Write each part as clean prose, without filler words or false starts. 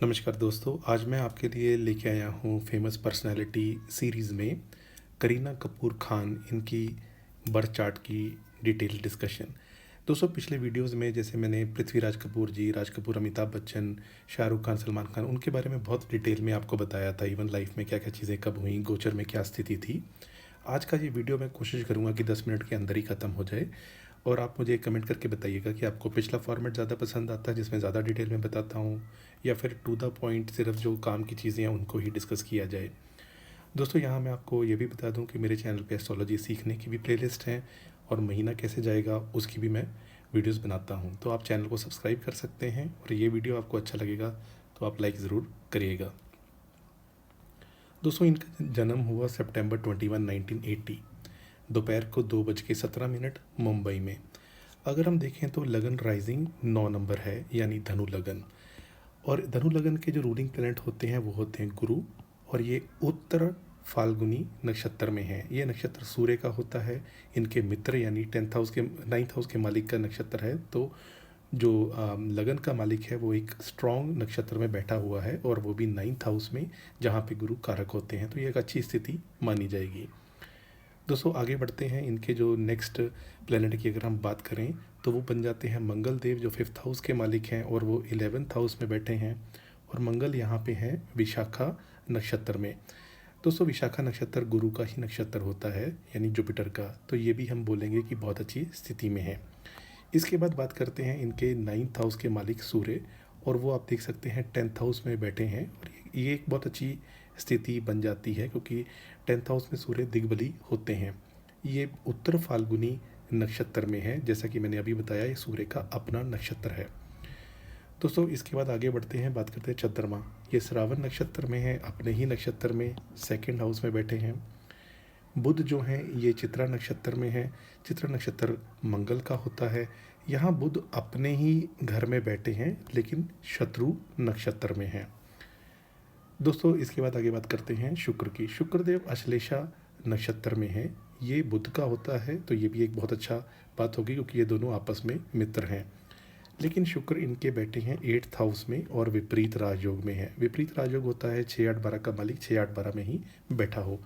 नमस्कार दोस्तों, आज मैं आपके लिए लेके आया हूँ फेमस पर्सनालिटी सीरीज़ में करीना कपूर खान इनकी बर्थ चार्ट की डिटेल डिस्कशन। दोस्तों पिछले वीडियोस में जैसे मैंने पृथ्वीराज कपूर जी, राज कपूर, अमिताभ बच्चन, शाहरुख खान, सलमान खान उनके बारे में बहुत डिटेल में आपको बताया था। इवन लाइफ में क्या क्या चीज़ें कब हुई, गोचर में क्या स्थिति थी। आज का ये वीडियो मैं कोशिश करूँगा कि 10 मिनट के अंदर ही ख़त्म हो जाए। और आप मुझे कमेंट करके बताइएगा कि आपको पिछला फॉर्मेट ज़्यादा पसंद आता है जिसमें ज़्यादा डिटेल में बताता हूँ, या फिर टू द पॉइंट सिर्फ जो काम की चीज़ें हैं उनको ही डिस्कस किया जाए। दोस्तों यहाँ मैं आपको ये भी बता दूँ कि मेरे चैनल पे एस्ट्रोलॉजी सीखने की भी प्लेलिस्ट है और महीना कैसे जाएगा उसकी भी मैं वीडियोस बनाता हूँ, तो आप चैनल को सब्सक्राइब कर सकते हैं। और ये वीडियो आपको अच्छा लगेगा तो आप लाइक ज़रूर करिएगा। दोस्तों इनका जन्म हुआ सितंबर 21, 1980, दोपहर को 2:17 मुंबई में। अगर हम देखें तो लगन राइजिंग 9 नंबर है, यानी धनु लगन। और धनु लगन के जो रूलिंग प्लैनेट होते हैं वो होते हैं गुरु, और ये उत्तर फाल्गुनी नक्षत्र में है। ये नक्षत्र सूर्य का होता है, इनके मित्र यानी 10th हाउस के 9th हाउस के मालिक का नक्षत्र है। तो जो लगन का मालिक है वो एक स्ट्रॉन्ग नक्षत्र में बैठा हुआ है, और वो भी 9th हाउस में जहाँ पे गुरु कारक होते हैं, तो ये एक अच्छी स्थिति मानी जाएगी। दोस्तों आगे बढ़ते हैं। इनके जो नेक्स्ट प्लेनेट की अगर हम बात करें तो वो बन जाते हैं मंगल देव, जो 5th हाउस के मालिक हैं, और वो 11th हाउस में बैठे हैं। और मंगल यहाँ पे हैं विशाखा नक्षत्र में। दोस्तों विशाखा नक्षत्र गुरु का ही नक्षत्र होता है, यानी जुपिटर का, तो ये भी हम बोलेंगे कि बहुत अच्छी स्थिति में है। इसके बाद बात करते हैं इनके 9th हाउस के मालिक सूर्य, और वो आप देख सकते हैं 10th हाउस में बैठे हैं। और ये एक बहुत अच्छी स्थिति बन जाती है क्योंकि 10th हाउस में सूर्य दिग्बली होते हैं। ये उत्तर फाल्गुनी नक्षत्र में है, जैसा कि मैंने अभी बताया ये सूर्य का अपना नक्षत्र है। दोस्तों इसके बाद आगे बढ़ते हैं, बात करते हैं चंद्रमा। ये श्रावण नक्षत्र में है, अपने ही नक्षत्र में 2nd हाउस में बैठे हैं। बुध जो हैं ये चित्रा नक्षत्र में है। चित्रा नक्षत्र मंगल का होता है। यहाँ बुध अपने ही घर में बैठे हैं लेकिन शत्रु नक्षत्र में हैं। दोस्तों इसके बाद आगे बात करते हैं शुक्र की। शुक्रदेव अश्लेषा नक्षत्र में है, ये बुध का होता है, तो ये भी एक बहुत अच्छा बात होगी क्योंकि ये दोनों आपस में मित्र हैं। लेकिन शुक्र इनके बैठे हैं 8th हाउस में और विपरीत राजयोग में है। विपरीत राजयोग होता है 6-8-12 का मालिक 6-8-12 में ही बैठा हो,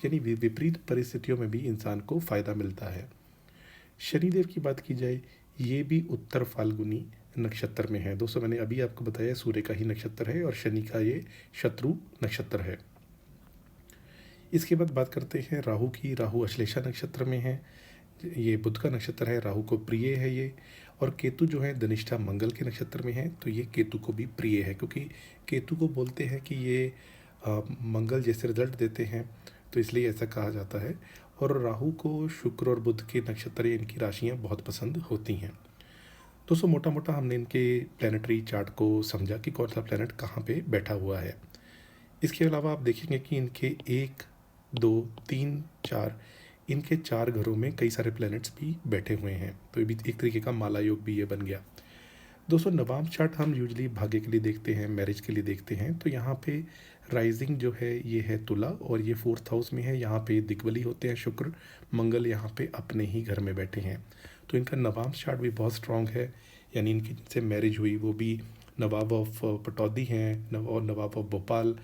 यानी विपरीत परिस्थितियों में भी इंसान को फायदा मिलता है। शनिदेव की बात की जाए, ये भी उत्तर फाल्गुनी नक्षत्र में है। दोस्तों मैंने अभी आपको बताया सूर्य का ही नक्षत्र है और शनि का ये शत्रु नक्षत्र है। इसके बाद बात करते हैं राहु की। राहु अश्लेषा नक्षत्र में है, ये बुध का नक्षत्र है, राहु को प्रिय है ये। और केतु जो है धनिष्ठा मंगल के नक्षत्र में है, तो ये केतु को भी प्रिय है क्योंकि केतु को बोलते हैं कि ये मंगल जैसे रिजल्ट देते हैं, तो इसलिए ऐसा कहा जाता है। और राहु को शुक्र और बुध के नक्षत्र इनकी राशियाँ बहुत पसंद होती हैं। दोस्तों मोटा मोटा हमने इनके प्लानिटरी चार्ट को समझा कि कौन सा प्लानट कहाँ पे बैठा हुआ है। इसके अलावा आप देखेंगे कि इनके 1, 2, 3, 4 इनके 4 घरों में कई सारे प्लैनेट्स भी बैठे हुए हैं, तो ये भी एक तरीके का माला योग भी ये बन गया। दोस्तों नवाम चार्ट हम यूजली भाग्य के लिए देखते हैं, मैरिज के लिए देखते हैं, तो यहाँ पे राइजिंग जो है ये है तुला, और ये 4th हाउस में है। यहाँ पे दिग्बली होते हैं शुक्र, मंगल यहाँ पे अपने ही घर में बैठे हैं, तो इनका नवाम चार्ट भी बहुत स्ट्रांग है। यानी इनकी जिनसे मैरिज हुई वो भी नवाब ऑफ पटौदी हैं और नवाब ऑफ भोपाल,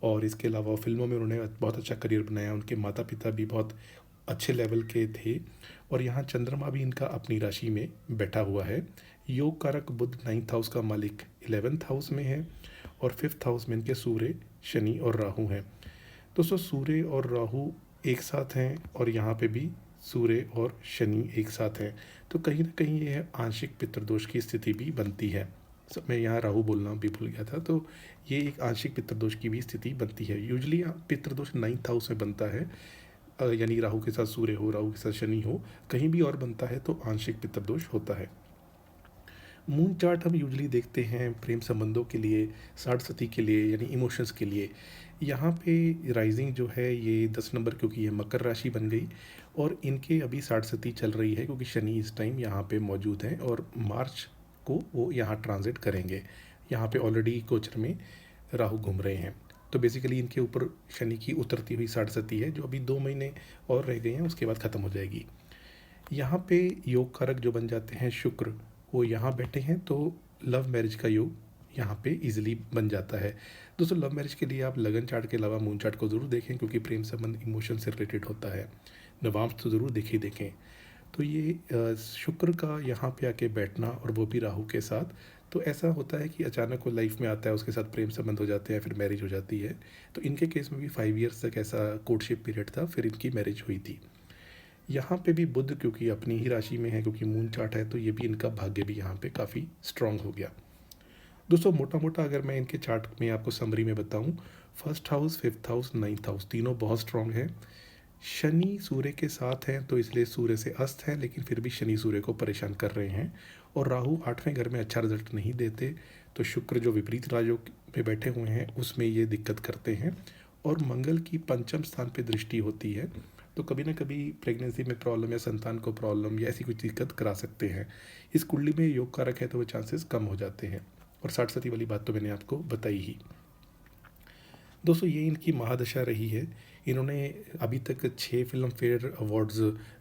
और इसके अलावा फिल्मों में उन्होंने बहुत अच्छा करियर बनाया। उनके माता पिता भी बहुत अच्छे लेवल के थे। और यहाँ चंद्रमा भी इनका अपनी राशि में बैठा हुआ है। योग कारक बुध 9th हाउस का मालिक 11th हाउस में है, और 5th हाउस में इनके सूर्य, शनि और राहु हैं। दोस्तों सूर्य और राहु एक साथ हैं, और यहाँ पे भी सूर्य और शनि एक साथ हैं, तो कहीं ना कहीं ये आंशिक पितृदोष की स्थिति भी बनती है। मैं यहाँ राहु बोलना भी भूल गया था, तो ये एक आंशिक पितृदोष की भी स्थिति बनती है। यूजली पितृदोष 9th हाउस में बनता है, यानी राहु के साथ सूर्य हो, राहु के साथ शनि हो, कहीं भी और बनता है तो आंशिक पितृदोष होता है। मून चार्ट हम यूजली देखते हैं प्रेम संबंधों के लिए, साढ़सती के लिए, यानी इमोशंस के लिए। यहाँ पे राइजिंग जो है ये 10 नंबर, क्योंकि ये मकर राशि बन गई, और इनके अभी साढ़सती चल रही है क्योंकि शनि इस टाइम यहाँ पे मौजूद हैं, और मार्च को वो यहाँ ट्रांजिट करेंगे। यहाँ पे ऑलरेडी गोचर में राहु घूम रहे हैं, तो बेसिकली इनके ऊपर शनि की उतरती हुई साढ़सती है जो अभी 2 महीने और रह गए हैं, उसके बाद ख़त्म हो जाएगी। यहाँ पे योग कारक जो बन जाते हैं शुक्र, वो यहाँ बैठे हैं, तो लव मैरिज का योग यहाँ पे ईजिली बन जाता है। दोस्तों लव मैरिज के लिए आप लगन चार्ट के अलावा मून चार्ट को ज़रूर देखें, क्योंकि प्रेम संबंध इमोशन से रिलेटेड होता है। नवांश तो ज़रूर देखें। तो ये शुक्र का यहाँ पे आके बैठना और वो भी राहु के साथ, तो ऐसा होता है कि अचानक वो लाइफ में आता है, उसके साथ प्रेम संबंध हो जाते हैं, फिर मैरिज हो जाती है। तो इनके केस में भी 5 ईयर्स तक ऐसा कोर्टशिप पीरियड था, फिर इनकी मैरिज हुई थी। यहाँ पे भी बुध क्योंकि अपनी ही राशि में है, क्योंकि मून चार्ट है, तो ये भी इनका भाग्य भी यहाँ पे काफ़ी स्ट्रांग हो गया। दोस्तों मोटा मोटा अगर मैं इनके चार्ट में आपको समरी में बताऊं, first house, fifth house, ninth house तीनों बहुत स्ट्रांग है। शनि सूर्य के साथ हैं, तो इसलिए सूर्य से अस्त हैं, लेकिन फिर भी शनि सूर्य को परेशान कर रहे हैं। और राहु 8वें घर में अच्छा रिजल्ट नहीं देते, तो शुक्र जो विपरीत राजयोग में बैठे हुए हैं उसमें ये दिक्कत करते हैं। और मंगल की पंचम स्थान पे दृष्टि होती है, तो कभी ना कभी प्रेगनेंसी में प्रॉब्लम या संतान को प्रॉब्लम या ऐसी कुछ दिक्कत करा सकते हैं। इस कुंडली में योग कारक है, तो वो चांसेस कम हो जाते हैं। और 60 सती वाली बात तो मैंने आपको बताई ही। दोस्तों ये इनकी महादशा रही है। इन्होंने अभी तक 6 फिल्म फेयर अवार्ड्स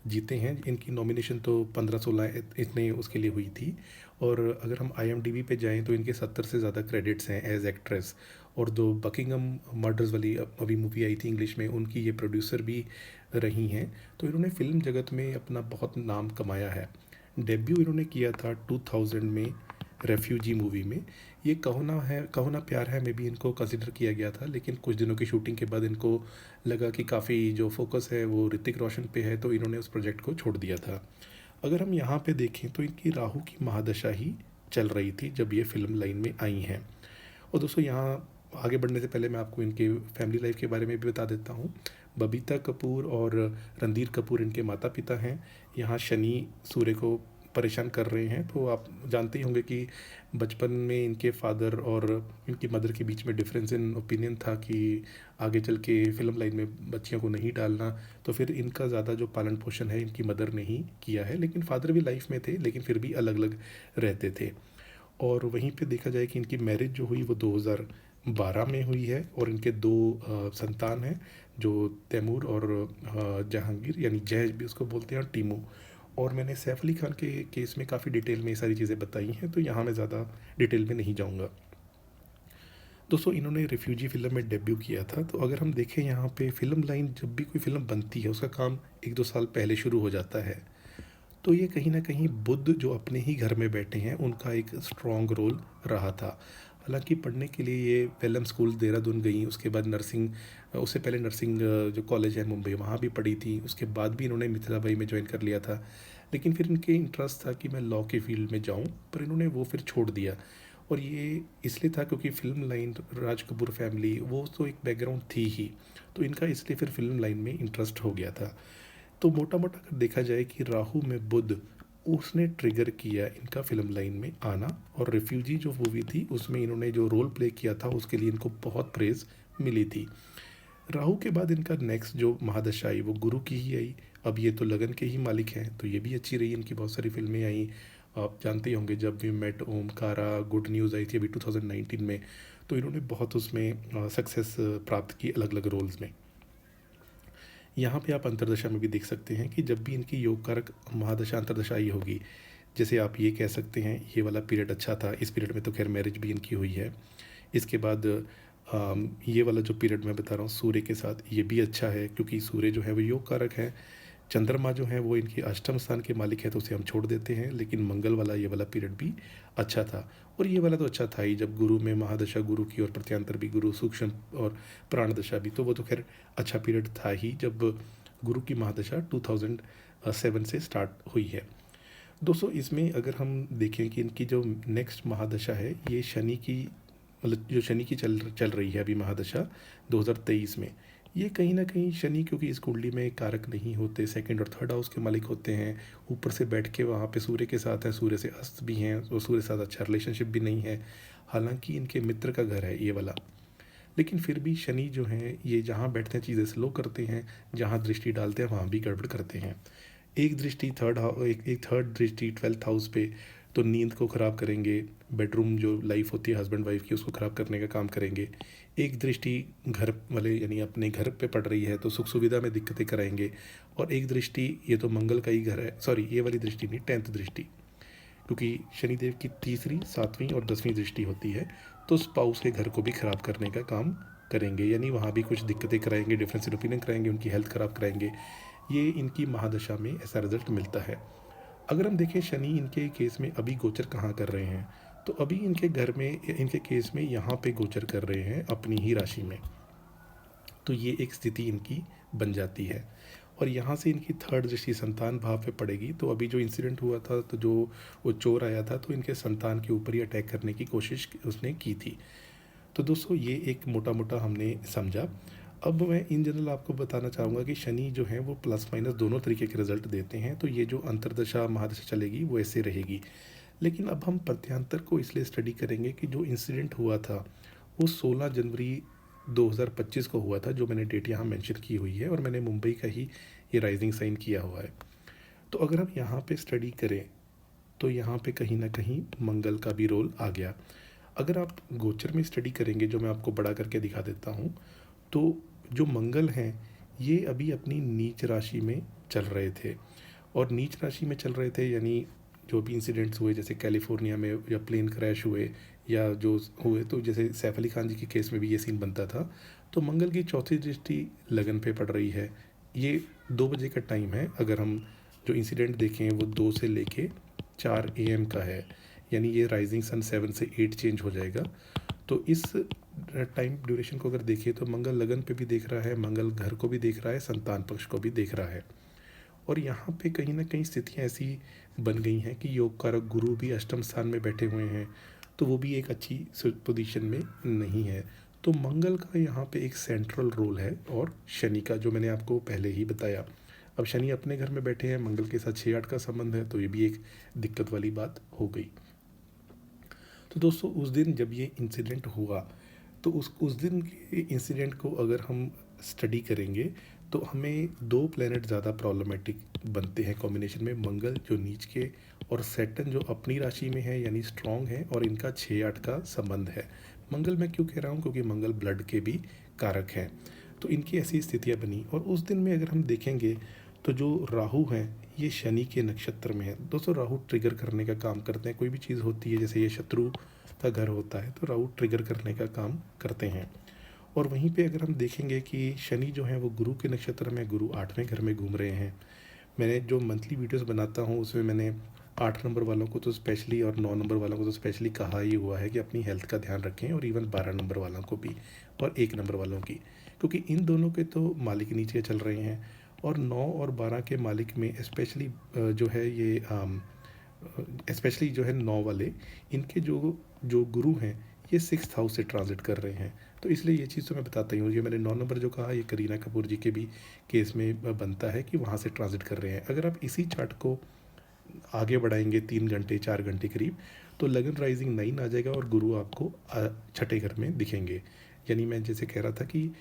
जीते हैं। इनकी नॉमिनेशन तो 15-16 इतने उसके लिए हुई थी। और अगर हम IMDb पे जाएं तो इनके 70 से ज़्यादा क्रेडिट्स हैं एज एक्ट्रेस। और जो बकिंगम मर्डर्स वाली अभी मूवी आई थी इंग्लिश में, उनकी ये प्रोड्यूसर भी रही हैं। तो इन्होंने फ़िल्म जगत में अपना बहुत नाम कमाया है। डेब्यू इन्होंने किया था 2000 में रेफ्यूजी मूवी में। ये कहो ना प्यार है में भी इनको कंसिडर किया गया था, लेकिन कुछ दिनों की शूटिंग के बाद इनको लगा कि काफ़ी जो फोकस है वो ऋतिक रोशन पे है, तो इन्होंने उस प्रोजेक्ट को छोड़ दिया था। अगर हम यहाँ पे देखें तो इनकी राहु की महादशा ही चल रही थी जब ये फिल्म लाइन में आई हैं। और दोस्तों यहाँ आगे बढ़ने से पहले मैं आपको इनके फैमिली लाइफ के बारे में भी बता देता हूँ। बबीता कपूर और रणधीर कपूर इनके माता पिता हैं। यहाँ शनि सूर्य को परेशान कर रहे हैं, तो आप जानते ही होंगे कि बचपन में इनके फादर और इनकी मदर के बीच में डिफरेंस इन ओपिनियन था कि आगे चल के फिल्म लाइन में बच्चियों को नहीं डालना। तो फिर इनका ज़्यादा जो पालन पोषण है इनकी मदर ने ही किया है, लेकिन फादर भी लाइफ में थे, लेकिन फिर भी अलग अलग रहते थे। और वहीं पे देखा जाए कि इनकी मैरिज जो हुई वो 2012 में हुई है। और इनके 2 संतान हैं, जो तैमूर और जहांगीर, यानी जय भी उसको बोलते हैं, और टीमू। और मैंने सैफ अली खान के केस में काफ़ी डिटेल में ये सारी चीज़ें बताई हैं, तो यहाँ मैं ज़्यादा डिटेल में नहीं जाऊँगा। दोस्तों इन्होंने रिफ्यूजी फिल्म में डेब्यू किया था। तो अगर हम देखें यहाँ पे फिल्म लाइन, जब भी कोई फिल्म बनती है उसका काम 1-2 साल पहले शुरू हो जाता है। तो ये कहीं ना कहीं बुध जो अपने ही घर में बैठे हैं उनका एक स्ट्रॉन्ग रोल रहा था। हालांकि पढ़ने के लिए ये वेलम स्कूल देहरादून गई, उसके बाद नर्सिंग, उससे पहले नर्सिंग जो कॉलेज है मुंबई वहाँ भी पढ़ी थी। उसके बाद भी इन्होंने मिथिला बाई में ज्वाइन कर लिया था, लेकिन फिर इनके इंटरेस्ट था कि मैं लॉ के फील्ड में जाऊँ, पर इन्होंने वो फिर छोड़ दिया। और ये इसलिए था क्योंकि film line, Raj Kapoor family, वो तो एक बैकग्राउंड थी ही, तो इनका इसलिए फिर फिल्म लाइन में इंटरेस्ट हो गया था। तो मोटा मोटा अगर देखा जाए कि राहु में बुध, उसने ट्रिगर किया इनका फिल्म लाइन में आना। और रिफ्यूजी जो मूवी थी उसमें इन्होंने जो रोल प्ले किया था उसके लिए इनको बहुत प्रेज़ मिली थी। राहु के बाद इनका नेक्स्ट जो महादशा आई वो गुरु की ही आई। अब ये तो लगन के ही मालिक हैं, तो ये भी अच्छी रही। इनकी बहुत सारी फिल्में आई, आप जानते ही होंगे, जब वी मेट, ओमकारा, गुड न्यूज़ आई थी अभी 2019 में, तो इन्होंने बहुत उसमें सक्सेस प्राप्त की अलग अलग रोल्स में। यहाँ पे आप अंतरदशा में भी देख सकते हैं कि जब भी इनकी योग कारक महादशा अंतरदशा आई होगी, जैसे आप ये कह सकते हैं ये वाला पीरियड अच्छा था, इस पीरियड में तो खैर मैरिज भी इनकी हुई है। इसके बाद ये वाला जो पीरियड मैं बता रहा हूँ सूर्य के साथ, ये भी अच्छा है, क्योंकि सूर्य जो है वो योग कारक है। चंद्रमा जो है वो इनकी अष्टम स्थान के मालिक है, तो उसे हम छोड़ देते हैं, लेकिन मंगल वाला ये वाला पीरियड भी अच्छा था। और ये वाला तो अच्छा था ही, जब गुरु में महादशा गुरु की और प्रत्यांतर भी गुरु, सूक्ष्म और प्राण दशा भी, तो वो तो खैर अच्छा पीरियड था ही जब गुरु की महादशा 2007 से स्टार्ट हुई है। दोस्तों इसमें अगर हम देखें कि इनकी जो नेक्स्ट महादशा है ये शनि की, मतलब जो शनि की चल रही है अभी महादशा 2023 में, ये कहीं ना कहीं शनि, क्योंकि इस कुंडली में कारक नहीं होते, सेकंड और थर्ड हाउस के मालिक होते हैं, ऊपर से बैठ के वहाँ पे सूर्य के साथ है, सूर्य से अस्त भी हैं, और सूर्य के साथ अच्छा रिलेशनशिप भी नहीं है। हालांकि इनके मित्र का घर है ये वाला, लेकिन फिर भी शनि जो हैं ये जहाँ बैठते हैं चीज़ें स्लो करते हैं, जहाँ दृष्टि डालते हैं वहाँ भी गड़बड़ करते हैं। एक दृष्टि एक थर्ड दृष्टि 12th हाउस पे, तो नींद को ख़राब करेंगे, बेडरूम जो लाइफ होती है हस्बैंड वाइफ की उसको ख़राब करने का काम करेंगे। एक दृष्टि घर वाले यानी अपने घर पे पड़ रही है तो सुख सुविधा में दिक्कतें कराएंगे। और एक दृष्टि, ये तो मंगल का ही घर है, सॉरी ये वाली दृष्टि नहीं, 10th दृष्टि, क्योंकि शनिदेव की तीसरी, सातवीं और 10वीं दृष्टि होती है, तो स्पाउस के घर को भी ख़राब करने का काम करेंगे, यानी वहाँ भी कुछ दिक्कतें कराएंगे, डिफरेंस इन ओपिनियन कराएंगे, उनकी हेल्थ ख़राब कराएंगे। ये इनकी महादशा में ऐसा रिजल्ट मिलता है। अगर हम देखें शनि इनके केस में अभी गोचर कहाँ कर रहे हैं, तो अभी इनके घर में, इनके केस में यहाँ पे गोचर कर रहे हैं अपनी ही राशि में। तो ये एक स्थिति इनकी बन जाती है, और यहाँ से इनकी थर्ड दृष्टि संतान भाव पे पड़ेगी। तो अभी जो इंसिडेंट हुआ था, तो जो वो चोर आया था, तो इनके संतान के ऊपर ही अटैक करने की कोशिश उसने की थी। तो दोस्तों ये एक मोटा मोटा हमने समझा। अब मैं इन जनरल आपको बताना चाहूँगा कि शनि जो है वो प्लस माइनस दोनों तरीके के रिजल्ट देते हैं। तो ये जो अंतर्दशा महादशा चलेगी वो ऐसे रहेगी। लेकिन अब हम प्रत्यांतर को इसलिए स्टडी करेंगे कि जो इंसिडेंट हुआ था वो 16 जनवरी 2025 को हुआ था, जो मैंने डेट यहाँ मेंशन की हुई है, और मैंने मुंबई का ही ये राइजिंग साइन किया हुआ है। तो अगर हम यहाँ पे स्टडी करें तो यहाँ पे कहीं ना कहीं मंगल का भी रोल आ गया। अगर आप गोचर में स्टडी करेंगे, जो मैं आपको बड़ा करके दिखा देता हूँ, तो जो मंगल हैं ये अभी अपनी नीच राशि में चल रहे थे, और नीच राशि में चल रहे थे यानी जो भी इंसिडेंट्स हुए, जैसे कैलिफोर्निया में या प्लेन क्रैश हुए या जो हुए, तो जैसे सैफ अली खान जी के केस में भी ये सीन बनता था। तो मंगल की चौथी दृष्टि लगन पे पड़ रही है। ये 2 बजे का टाइम है। अगर हम जो इंसिडेंट देखें वो 2 से लेके 4 AM का है, यानी ये राइजिंग सन 7 से 8 चेंज हो जाएगा। तो इस टाइम ड्यूरेशन को अगर देखें तो मंगल लगन पे भी देख रहा है, मंगल घर को भी देख रहा है, संतान पक्ष को भी देख रहा है। और यहाँ पे कहीं ना कहीं स्थितियाँ ऐसी बन गई हैं कि योग कारक गुरु भी अष्टम स्थान में बैठे हुए हैं, तो वो भी एक अच्छी पोजीशन में नहीं है। तो मंगल का यहाँ पे एक सेंट्रल रोल है, और शनि का जो मैंने आपको पहले ही बताया। अब शनि अपने घर में बैठे हैं, मंगल के साथ 6-8 का संबंध है, तो ये भी एक दिक्कत वाली बात हो गई। तो दोस्तों उस दिन जब ये इंसिडेंट हुआ, तो उस दिन के इंसिडेंट को अगर हम स्टडी करेंगे तो हमें 2 प्लैनेट ज़्यादा प्रॉब्लमेटिक बनते हैं कॉम्बिनेशन में, मंगल जो नीच के और सैटर्न जो अपनी राशि में है यानी स्ट्रॉन्ग है, और इनका 6-8 का संबंध है। मंगल मैं क्यों कह रहा हूँ, क्योंकि मंगल ब्लड के भी कारक हैं। तो इनकी ऐसी स्थितियाँ बनी, और उस दिन में अगर हम देखेंगे तो जो राहु हैं ये शनि के नक्षत्र में है। दोस्तों राहु ट्रिगर करने का काम करते हैं, कोई भी चीज़ होती है, जैसे ये शत्रु का घर होता है तो राहु ट्रिगर करने का काम करते हैं। और वहीं पे अगर हम देखेंगे कि शनि जो है वो गुरु के नक्षत्र में, गुरु 8वें घर में घूम रहे हैं। मैंने जो मंथली वीडियोस बनाता हूँ उसमें मैंने 8 नंबर वालों को तो स्पेशली और 9 नंबर वालों को तो स्पेशली कहा ही हुआ है कि अपनी हेल्थ का ध्यान रखें, और इवन 12 नंबर वालों को भी, और 1 नंबर वालों की, क्योंकि इन दोनों के तो मालिक नीचे चल रहे हैं। और 9 और 12 के मालिक में स्पेशली जो है ये स्पेशली जो है 9 वाले, इनके जो जो गुरु हैं ये 6th हाउस से ट्रांजिट कर रहे हैं। तो इसलिए ये चीज़ तो मैं बताता ही हूँ। ये मैंने 9 नंबर जो कहा, ये करीना कपूर जी के भी केस में बनता है कि वहाँ से ट्रांजिट कर रहे हैं। अगर आप इसी चार्ट को आगे बढ़ाएंगे 3 घंटे 4 घंटे करीब, तो लगन राइजिंग 9 आ जाएगा, और गुरु आपको 6ठे घर में दिखेंगे। यानी मैं जैसे कह रहा था कि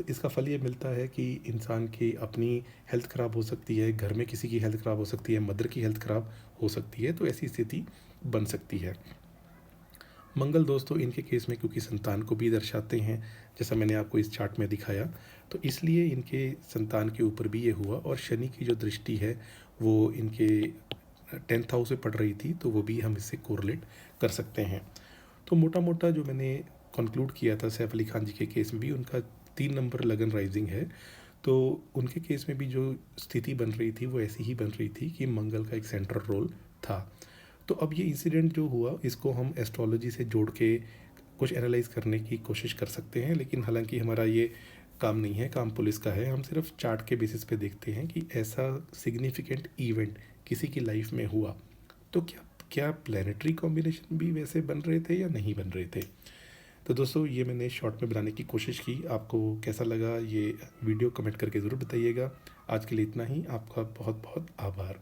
इसका फल ये मिलता है कि इंसान की अपनी हेल्थ ख़राब हो सकती है, घर में किसी की हेल्थ ख़राब हो सकती है, मदर की हेल्थ ख़राब हो सकती है, तो ऐसी स्थिति बन सकती है। मंगल दोस्तों इनके केस में क्योंकि संतान को भी दर्शाते हैं, जैसा मैंने आपको इस चार्ट में दिखाया, तो इसलिए इनके संतान के ऊपर भी ये हुआ। और शनि की जो दृष्टि है वो इनके 10th हाउस में पड़ रही थी, तो वो भी हम इससे कोरिलेट कर सकते हैं। तो मोटा मोटा जो मैंने कंक्लूड किया था सैफ अली खान जी के केस में भी, उनका 3 नंबर लगन राइजिंग है, तो उनके केस में भी जो स्थिति बन रही थी वो ऐसी ही बन रही थी कि मंगल का एक सेंट्रल रोल था। तो अब ये इंसिडेंट जो हुआ इसको हम एस्ट्रोलॉजी से जोड़ के कुछ एनालाइज करने की कोशिश कर सकते हैं, लेकिन हालांकि हमारा ये काम नहीं है, काम पुलिस का है। हम सिर्फ चार्ट के बेसिस पे देखते हैं कि ऐसा सिग्निफिकेंट इवेंट किसी की लाइफ में हुआ तो क्या क्या प्लानिटरी कॉम्बिनेशन भी वैसे बन रहे थे या नहीं बन रहे थे। तो दोस्तों ये मैंने शॉर्ट में बनाने की कोशिश की। आपको कैसा लगा ये वीडियो कमेंट करके ज़रूर बताइएगा। आज के लिए इतना ही। आपका बहुत बहुत आभार।